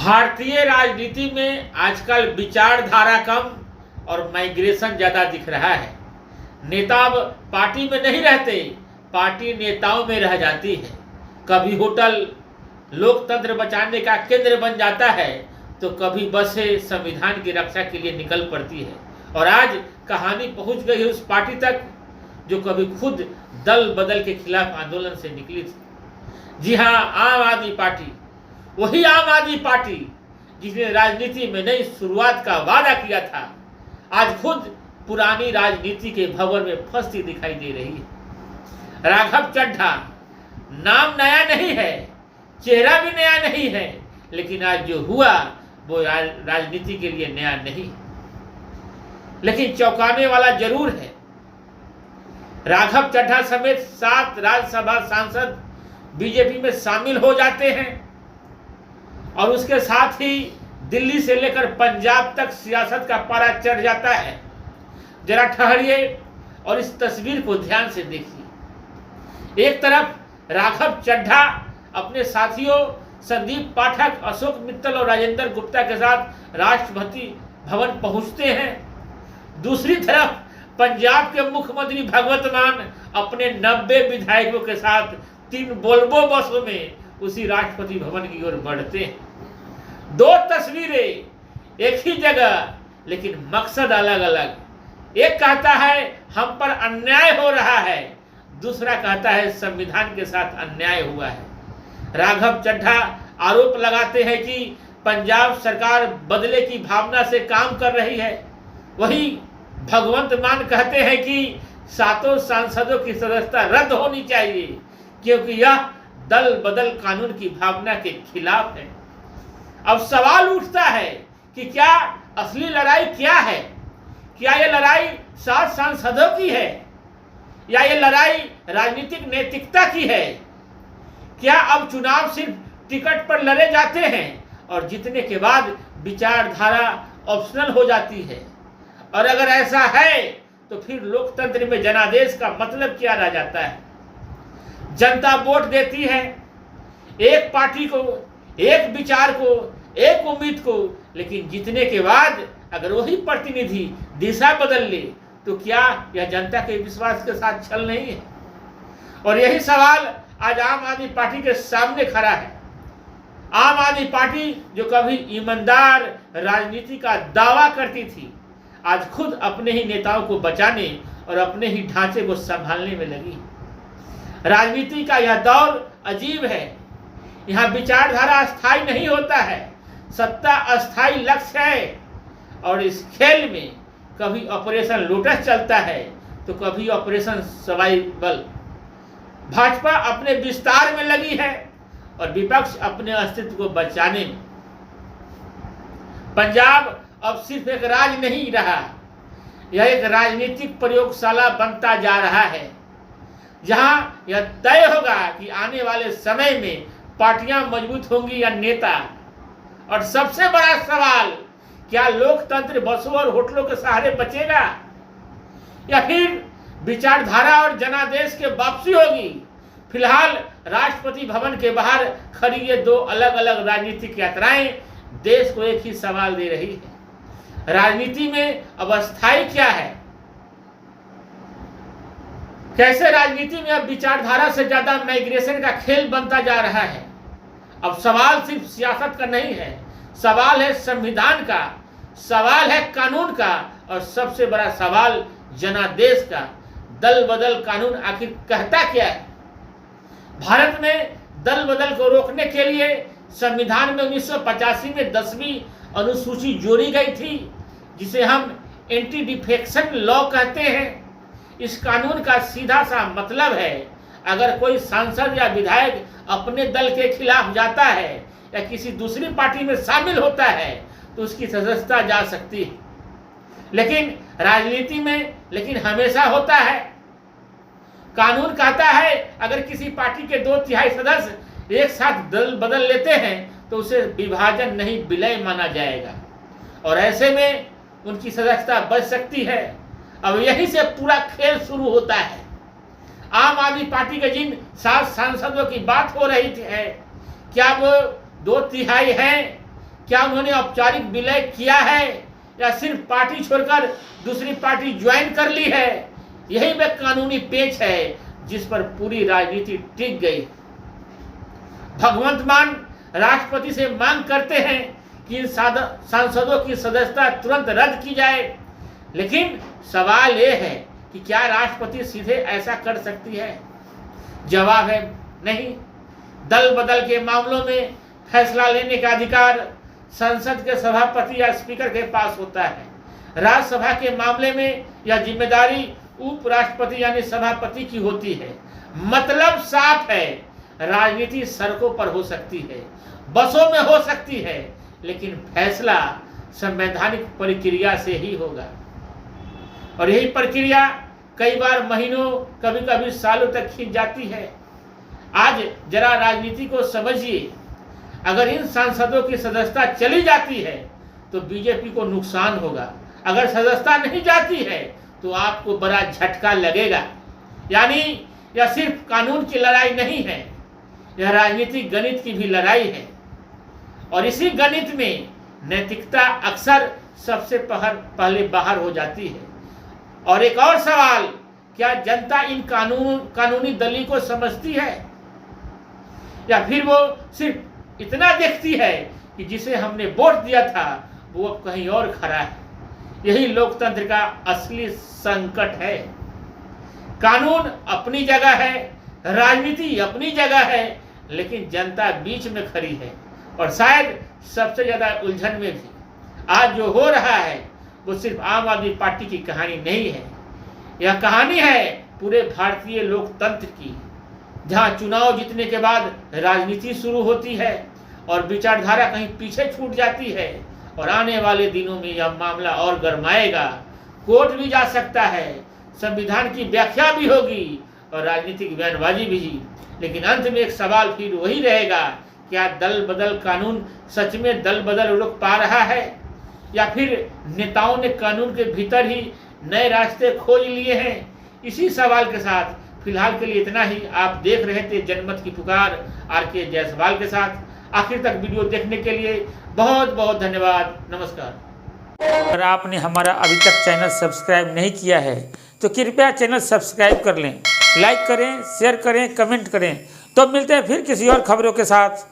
भारतीय राजनीति में आजकल विचारधारा कम और माइग्रेशन ज्यादा दिख रहा है। नेता अब पार्टी में नहीं रहते, पार्टी नेताओं में रह जाती है। कभी होटल लोकतंत्र बचाने का केंद्र बन जाता है, तो कभी बसें संविधान की रक्षा के लिए निकल पड़ती है। और आज कहानी पहुंच गई है उस पार्टी तक जो कभी खुद दल बदल के खिलाफ आंदोलन से निकली थी। जी हाँ, आम आदमी पार्टी, वही आम आदमी पार्टी जिसने राजनीति में नई शुरुआत का वादा किया था, आज खुद पुरानी राजनीति के भंवर में फंसती दिखाई दे रही है। राघव चड्ढा नाम नया नहीं है, चेहरा भी नया नहीं है, लेकिन आज जो हुआ वो राजनीति के लिए नया नहीं, लेकिन चौंकाने वाला जरूर है। राघव चड्ढा समेत 7 राज्यसभा सांसद बीजेपी में शामिल हो जाते हैं और उसके साथ ही दिल्ली से लेकर पंजाब तक सियासत का पारा चढ़ जाता है। जरा ठहरिए और इस तस्वीर को ध्यान से देखिए। एक तरफ राघव चड्ढा अपने साथियों संदीप पाठक, अशोक मित्तल और राजेंद्र गुप्ता के साथ राष्ट्रपति भवन पहुंचते हैं। दूसरी तरफ पंजाब के मुख्यमंत्री भगवंत मान अपने 90 विधायकों के साथ 3 वोल्वो बसों में उसी राष्ट्रपति भवन की ओर बढ़ते हैं। 2 तस्वीरें एक ही जगह, लेकिन मकसद अलग अलग। एक कहता है हम पर अन्याय हो रहा है, दूसरा कहता है संविधान के साथ अन्याय हुआ है। राघव चड्ढा आरोप लगाते हैं कि पंजाब सरकार बदले की भावना से काम कर रही है, वहीं भगवंत मान कहते हैं कि 7 सांसदों की सदस्यता रद्द होनी चाहिए क्योंकि यह दल बदल कानून की भावना के खिलाफ है। अब सवाल उठता है कि क्या असली लड़ाई क्या है? क्या यह लड़ाई 7 सांसदों की है या ये लड़ाई राजनीतिक नैतिकता की है? क्या अब चुनाव सिर्फ टिकट पर लड़े जाते हैं और जीतने के बाद विचारधारा ऑप्शनल हो जाती है? और अगर ऐसा है तो फिर लोकतंत्र में जनादेश का मतलब क्या रह जाता है? जनता वोट देती है एक पार्टी को, एक विचार को, एक उम्मीद को, लेकिन जीतने के बाद अगर वही प्रतिनिधि दिशा बदल ले तो क्या यह जनता के विश्वास के साथ छल नहीं है? और यही सवाल आज आम आदमी पार्टी के सामने खड़ा है। आम आदमी पार्टी जो कभी ईमानदार राजनीति का दावा करती थी, आज खुद अपने ही नेताओं को बचाने और अपने ही ढांचे को संभालने में लगी। राजनीति का यह दौर अजीब है। यहाँ विचारधारा अस्थायी नहीं होता है, सत्ता अस्थायी लक्ष्य है। और इस खेल में कभी ऑपरेशन लोटस चलता है तो कभी ऑपरेशन सर्वाइवल। भाजपा अपने विस्तार में लगी है और विपक्ष अपने अस्तित्व को बचाने में। पंजाब अब सिर्फ एक राज्य नहीं रहा, यह एक राजनीतिक प्रयोगशाला बनता जा रहा है, जहां यह तय होगा कि आने वाले समय में पार्टियां मजबूत होंगी या नेता। और सबसे बड़ा सवाल, क्या लोकतंत्र बसों और होटलों के सहारे बचेगा या फिर विचारधारा और जनादेश के वापसी होगी? फिलहाल राष्ट्रपति भवन के बाहर खड़ी ये 2 अलग अलग राजनीतिक यात्राएं देश को एक ही सवाल दे रही है। राजनीति में अब अस्थायी क्या है? कैसे राजनीति में अब विचारधारा से ज्यादा माइग्रेशन का खेल बनता जा रहा है? अब सवाल सिर्फ सियासत का नहीं है, सवाल है संविधान का, सवाल है कानून का, और सबसे बड़ा सवाल जनादेश का। दल बदल कानून आखिर कहता क्या है? भारत में दल बदल को रोकने के लिए संविधान में 1985 में 10वीं अनुसूची जोड़ी गई थी, जिसे हम एंटी डिफेक्शन लॉ कहते हैं। इस कानून का सीधा सा मतलब है, अगर कोई सांसद या विधायक अपने दल के खिलाफ जाता है या किसी दूसरी पार्टी में शामिल होता है तो उसकी सदस्यता जा सकती है। लेकिन राजनीति में हमेशा होता है, कानून कहता है अगर किसी पार्टी के 2/3 सदस्य एक साथ दल बदल लेते हैं तो उसे विभाजन नहीं विलय माना जाएगा और ऐसे में उनकी सदस्यता बच सकती है। अब यहीं से पूरा खेल शुरू होता है। आम आदमी पार्टी के जिन 7 सांसदों की बात हो रही है, क्या वो 2/3 हैं? क्या उन्होंने औपचारिक विलय किया है या सिर्फ पार्टी छोड़कर दूसरी पार्टी ज्वाइन कर ली है? यही वह कानूनी पेच है जिस पर पूरी राजनीति टिक गई। भगवंत मान राष्ट्रपति से मांग करते हैं कि इन सांसदों की सदस्यता तुरंत रद्द की जाए, लेकिन सवाल यह है कि क्या राष्ट्रपति सीधे ऐसा कर सकती है? जवाब है नहीं। दल बदल के मामलों में फैसला लेने का अधिकार संसद के सभापति या स्पीकर के पास होता है। राज्यसभा के मामले में यह जिम्मेदारी उपराष्ट्रपति यानी सभापति की होती है। मतलब साफ है, राजनीति सड़कों पर हो सकती है, बसों में हो सकती है, लेकिन फैसला संवैधानिक प्रक्रिया से ही होगा। और यही प्रक्रिया कई बार महीनों, कभी कभी सालों तक खींच जाती है। आज जरा राजनीति को समझिए। अगर इन सांसदों की सदस्यता चली जाती है तो बीजेपी को नुकसान होगा। अगर सदस्यता नहीं जाती है तो आपको बड़ा झटका लगेगा। यानी यह सिर्फ कानून की लड़ाई नहीं है, यह राजनीतिक गणित की भी लड़ाई है। और इसी गणित में नैतिकता अक्सर सबसे पहले बाहर हो जाती है। और एक और सवाल, क्या जनता इन कानूनी दलील को समझती है या फिर वो सिर्फ इतना देखती है कि जिसे हमने वोट दिया था वो अब कहीं और खड़ा है? यही लोकतंत्र का असली संकट है। कानून अपनी जगह है, राजनीति अपनी जगह है, लेकिन जनता बीच में खड़ी है और शायद सबसे ज्यादा उलझन में भी। आज जो हो रहा है वो सिर्फ आम आदमी पार्टी की कहानी नहीं है, यह कहानी है पूरे भारतीय लोकतंत्र की, जहां चुनाव जीतने के बाद राजनीति शुरू होती है और विचारधारा कहीं पीछे छूट जाती है। और आने वाले दिनों में यह मामला और गरमाएगा, कोर्ट भी जा सकता है, संविधान की व्याख्या भी होगी और राजनीतिक बयानबाजी भी। लेकिन अंत में एक सवाल फिर वही रहेगा, क्या दल बदल कानून सच में दल बदल रोक पा रहा है या फिर नेताओं ने कानून के भीतर ही नए रास्ते खोज लिए हैं? इसी सवाल के साथ फिलहाल के लिए इतना ही। आप देख रहे थे जनमत की पुकार RK जायसवाल के साथ। आखिर तक वीडियो देखने के लिए बहुत बहुत धन्यवाद। नमस्कार। अगर आपने हमारा अभी तक चैनल सब्सक्राइब नहीं किया है तो कृपया चैनल सब्सक्राइब कर लें, लाइक करें, शेयर करें, कमेंट करें। तो मिलते हैं फिर किसी और खबरों के साथ।